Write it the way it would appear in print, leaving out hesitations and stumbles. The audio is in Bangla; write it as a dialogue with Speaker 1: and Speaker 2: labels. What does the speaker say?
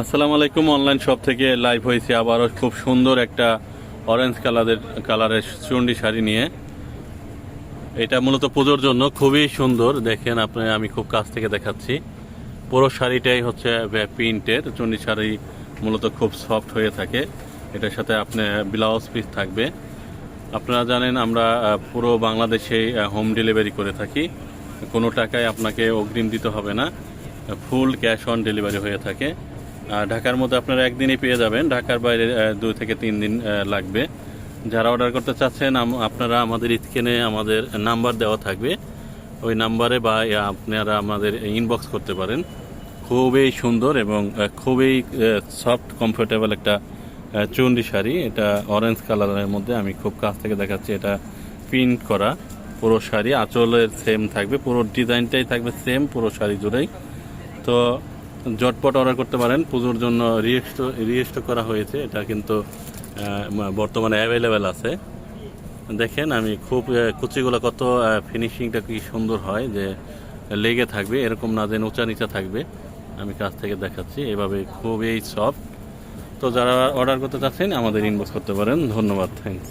Speaker 1: আসসালামু আলাইকুম। অনলাইন শপ থেকে লাইভ হয়েছে আবারও খুব সুন্দর একটা অরেঞ্জ কালারের চুন্ডি শাড়ি নিয়ে। এটা মূলত পুজোর জন্য খুবই সুন্দর। দেখেন আপনি, আমি খুব কাছ থেকে দেখাচ্ছি। পুরো শাড়িটাই হচ্ছে প্রিন্টের চুন্ডি শাড়ি, মূলত খুব সফট হয়ে থাকে। এটার সাথে আপনি ব্লাউজ পিস থাকবে। আপনারা জানেন আমরা পুরো বাংলাদেশে হোম ডেলিভারি করে থাকি। কোনো টাকায় আপনাকে অগ্রিম দিতে হবে না, ফুল ক্যাশ অন ডেলিভারি হয়ে থাকে। ঢাকার মধ্যে আপনারা একদিনই পেয়ে যাবেন, ঢাকার বাইরে 2 থেকে 3 দিন লাগবে। যারা অর্ডার করতে চাচ্ছেন আপনারা আমাদের স্ক্রিনে আমাদের নাম্বার দেওয়া থাকবে, ওই নাম্বারে বা আপনারা আমাদের ইনবক্স করতে পারেন। খুবই সুন্দর এবং খুবই সফট কমফোর্টেবল একটা চুন্ডি শাড়ি। এটা অরেঞ্জ কালারের মধ্যে, আমি খুব কাছ থেকে দেখাচ্ছি। এটা প্রিন্ট করা পুরো শাড়ি, আঁচলের সেম থাকবে, পুরো ডিজাইনটাই থাকবে সেম পুরো শাড়ি জুড়েই। তো ঝটপট অর্ডার করতে পারেন। পুজোর জন্য রিস্টক করা হয়েছে, এটা কিন্তু বর্তমানে অ্যাভেলেবেল আছে। দেখেন আমি খুব কুচিগুলো কত ফিনিশিংটা কি সুন্দর হয়, যে লেগে থাকবে এরকম না, যে উঁচা নিচা থাকবে। আমি কাছ থেকে দেখাচ্ছি, এভাবে খুবই সফট। তো যারা অর্ডার করতে চাচ্ছেন আমাদের ইনবক্স করতে পারেন। ধন্যবাদ, থ্যাংকস।